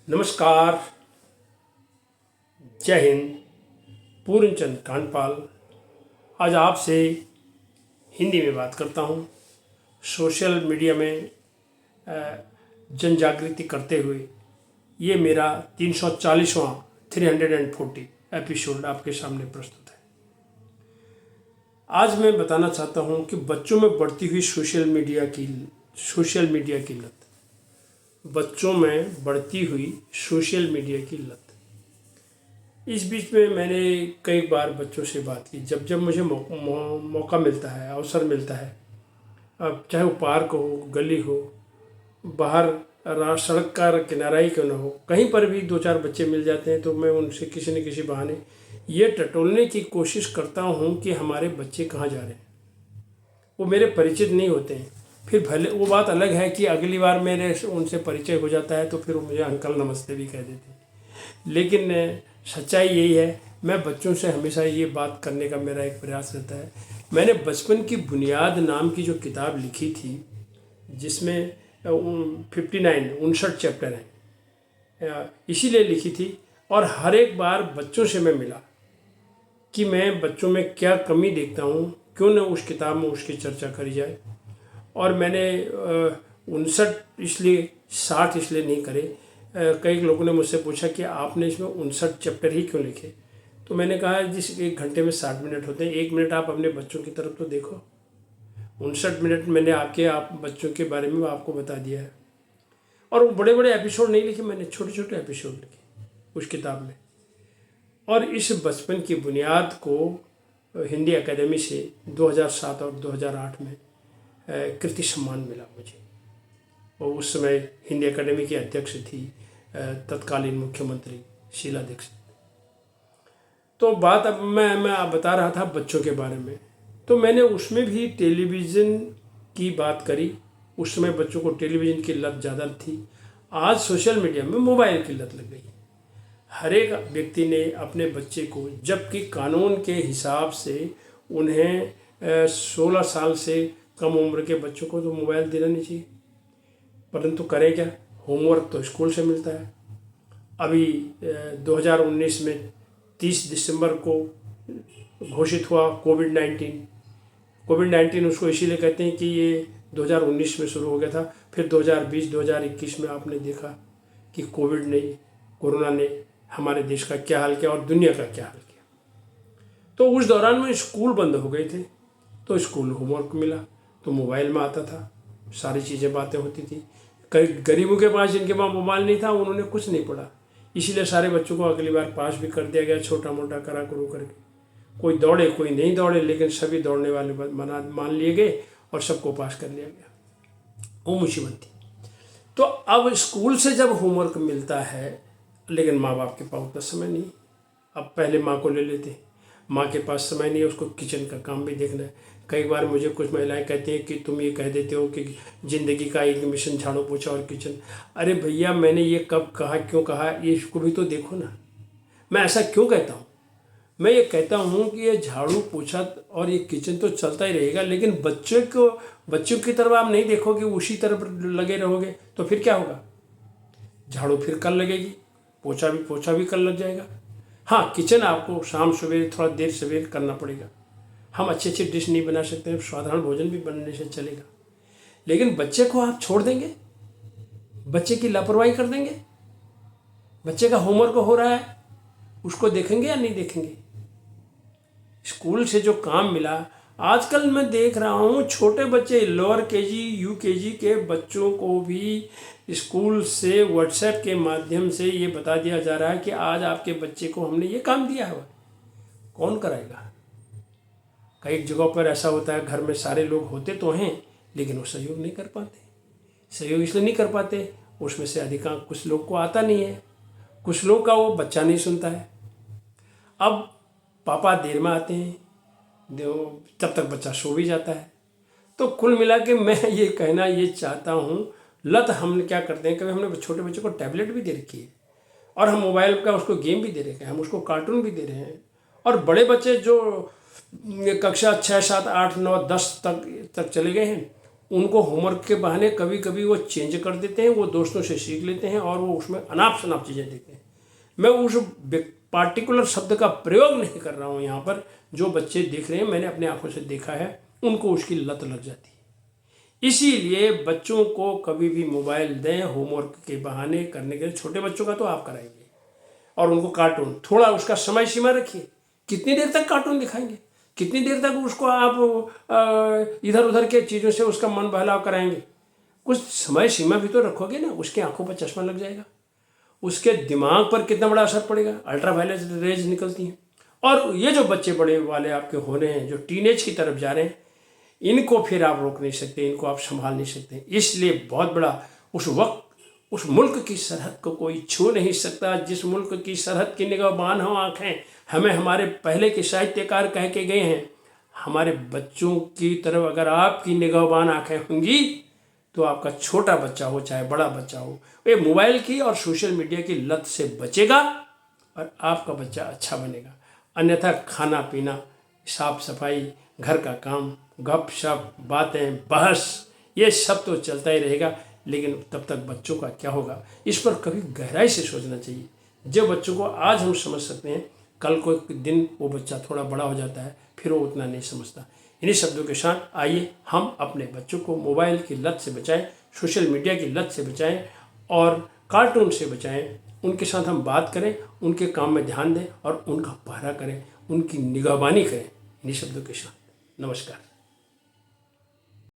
नमस्कार। जय हिंद। पूर्णचंद कांडपाल आज आपसे हिंदी में बात करता हूँ। सोशल मीडिया में जन जागृति करते हुए ये मेरा 340वां 340 एपिसोड आपके सामने प्रस्तुत है। आज मैं बताना चाहता हूँ कि बच्चों में बढ़ती हुई सोशल मीडिया की लत। बच्चों में बढ़ती हुई सोशल मीडिया की लत। इस बीच में मैंने कई बार बच्चों से बात की। जब जब मुझे मौका मिलता है, अवसर मिलता है, अब चाहे वो पार्क हो, गली हो, बाहर सड़क का किनारा ही क्यों ना हो, कहीं पर भी 2-4 बच्चे मिल जाते हैं तो मैं उनसे किसी न किसी बहाने ये टटोलने की कोशिश करता हूँ कि हमारे बच्चे कहाँ जा रहे हैं। वो मेरे परिचित नहीं होते हैं। फिर भले वो बात अलग है कि अगली बार मेरे उनसे परिचय हो जाता है तो फिर वो मुझे अंकल नमस्ते भी कह देते हैं। लेकिन सच्चाई यही है, मैं बच्चों से हमेशा ये बात करने का मेरा एक प्रयास रहता है। मैंने बचपन की बुनियाद नाम की जो किताब लिखी थी, जिसमें 59 चैप्टर हैं, इसीलिए लिखी थी। और हर एक बार बच्चों से मैं मिला कि मैं बच्चों में क्या कमी देखता हूँ, क्यों न उस किताब में उसकी चर्चा करी जाए। और मैंने 59 इसलिए 60 इसलिए नहीं करे। कई लोगों ने मुझसे पूछा कि आपने इसमें 59 चैप्टर ही क्यों लिखे। तो मैंने कहा जिस 1 घंटे में 60 मिनट होते हैं, 1 मिनट आप अपने बच्चों की तरफ तो देखो। 59 मिनट मैंने आप बच्चों के बारे में आपको बता दिया है। और वो बड़े बड़े एपिसोड नहीं लिखे, मैंने छोटे छोटे एपिसोड लिखे उस किताब में। और इस बचपन की बुनियाद को हिंदी अकेडमी से 2007 और 2008 में कृति सम्मान मिला मुझे। और उस समय हिंदी अकेडमी की अध्यक्ष थी तत्कालीन मुख्यमंत्री शीला दीक्षित। तो बात अब मैं बता रहा था बच्चों के बारे में। तो मैंने उसमें भी टेलीविज़न की बात करी। उस समय बच्चों को टेलीविज़न की लत ज़्यादा थी। आज सोशल मीडिया में मोबाइल की लत लग गई। हर एक व्यक्ति ने अपने बच्चे को, जबकि कानून के हिसाब से उन्हें 16 साल से कम उम्र के बच्चों को तो मोबाइल देना नहीं चाहिए, परंतु करें क्या, होमवर्क तो स्कूल से मिलता है। अभी 2019 में 30 दिसंबर को घोषित हुआ कोविड-19 उसको इसीलिए कहते हैं कि ये 2019 में शुरू हो गया था। फिर 2020-2021 में आपने देखा कि कोरोना ने हमारे देश का क्या हाल किया और दुनिया का क्या हाल किया। तो उस दौरान में स्कूल बंद हो गए थे, तो स्कूल होमवर्क मिला तो मोबाइल में आता था, सारी चीज़ें बातें होती थी। कई गरीबों के पास, जिनके पास मोबाइल नहीं था, उन्होंने कुछ नहीं पढ़ा। इसीलिए सारे बच्चों को अगली बार पास भी कर दिया गया, छोटा मोटा करा करू करके। कोई दौड़े कोई नहीं दौड़े, लेकिन सभी दौड़ने वाले मान लिए गए और सबको पास कर लिया गया। वो मुसीबत थी। तो अब स्कूल से जब होमवर्क मिलता है, लेकिन माँ बाप के पास उतना समय नहीं। अब पहले माँ को ले लेते, माँ के पास समय नहीं है, उसको किचन का काम भी देखना है। कई बार मुझे कुछ महिलाएं कहती हैं कि तुम ये कह देते हो कि ज़िंदगी का एक मिशन झाड़ू पोछा और किचन। अरे भैया, मैंने ये कब कहा, क्यों कहा, ये इसको भी तो देखो ना। मैं ऐसा क्यों कहता हूँ? मैं ये कहता हूँ कि ये झाड़ू पोछा और ये किचन तो चलता ही रहेगा, लेकिन बच्चों की तरफ आप नहीं देखोगे, उसी तरफ लगे रहोगे तो फिर क्या होगा? झाड़ू फिर कल लगेगी, पोछा भी कल लग जाएगा। हाँ, किचन आपको शाम सवेरे थोड़ा देर सवेरे करना पड़ेगा। हम अच्छे डिश नहीं बना सकते, साधारण भोजन भी बनने से चलेगा। लेकिन बच्चे को आप छोड़ देंगे, बच्चे की लापरवाही कर देंगे। बच्चे का होमवर्क हो रहा है, उसको देखेंगे या नहीं देखेंगे? स्कूल से जो काम मिला, आजकल मैं देख रहा हूँ छोटे बच्चे, लोअर केजी यूकेजी के बच्चों को भी स्कूल से व्हाट्सएप के माध्यम से ये बता दिया जा रहा है कि आज आपके बच्चे को हमने ये काम दिया है। कौन कराएगा? कई जगहों पर ऐसा होता है, घर में सारे लोग होते तो हैं, लेकिन वो सहयोग नहीं कर पाते। सहयोग इसलिए नहीं कर पाते, उसमें से अधिकांश कुछ लोग को आता नहीं है, कुछ लोग का वो बच्चा नहीं सुनता है। अब पापा देर में आते हैं, तब तक बच्चा सो भी जाता है। तो कुल मिला के मैं ये कहना ये चाहता हूँ, लत हम क्या करते हैं, कभी हमने छोटे बच्चों को टैबलेट भी दे रखी है और हम मोबाइल का उसको गेम भी दे रखे हैं, हम उसको कार्टून भी दे रहे हैं। और बड़े बच्चे जो कक्षा 6, 7, 8, 9, 10 तक चले गए हैं, उनको होमवर्क के बहाने कभी कभी वो चेंज कर देते हैं, वो दोस्तों से सीख लेते हैं और वो उसमें अनाप शनाप चीज़ें देखते हैं। मैं उस पार्टिकुलर शब्द का प्रयोग नहीं कर रहा हूँ यहाँ पर। जो बच्चे देख रहे हैं, मैंने अपने आंखों से देखा है, उनको उसकी लत लग जाती है। इसीलिए बच्चों को कभी भी मोबाइल दें होमवर्क के बहाने करने के लिए। छोटे बच्चों का तो आप कराएंगे, और उनको कार्टून, थोड़ा उसका समय सीमा रखिए। कितनी देर तक कार्टून दिखाएंगे, कितनी देर तक उसको आप इधर उधर के चीज़ों से उसका मन बहलाव कराएंगे। कुछ समय सीमा भी तो रखोगे ना। उसके आंखों पर चश्मा लग जाएगा, उसके दिमाग पर कितना बड़ा असर पड़ेगा। अल्ट्रावायलेट रेज निकलती हैं। और ये जो बच्चे बड़े वाले आपके हो रहे हैं, जो टीनेज की तरफ जा रहे हैं, इनको फिर आप रोक नहीं सकते, इनको आप संभाल नहीं सकते। इसलिए बहुत बड़ा उस वक्त उस मुल्क की सरहद को कोई छू नहीं सकता जिस मुल्क की सरहद की निगाहबान हो आँखें। हमें हमारे पहले के साहित्यकार कह के गए हैं, हमारे बच्चों की तरफ अगर आपकी निगाहबान आँखें होंगी तो आपका छोटा बच्चा हो चाहे बड़ा बच्चा हो, ये मोबाइल की और सोशल मीडिया की लत से बचेगा और आपका बच्चा अच्छा बनेगा। अन्यथा खाना पीना, साफ सफाई, घर का काम, गप शप, बातें, बहस, ये सब तो चलता ही रहेगा। लेकिन तब तक बच्चों का क्या होगा, इस पर कभी गहराई से सोचना चाहिए। जो बच्चों को आज हम समझ सकते हैं, कल को एक दिन वो बच्चा थोड़ा बड़ा हो जाता है, फिर वो उतना नहीं समझता। इन्हीं शब्दों के साथ आइए हम अपने बच्चों को मोबाइल की लत से बचाएं, सोशल मीडिया की लत से बचाएं और कार्टून से बचाएं। उनके साथ हम बात करें, उनके काम में ध्यान दें और उनका पहरा करें, उनकी निगहबानी करें। इन्हीं शब्दों के साथ नमस्कार।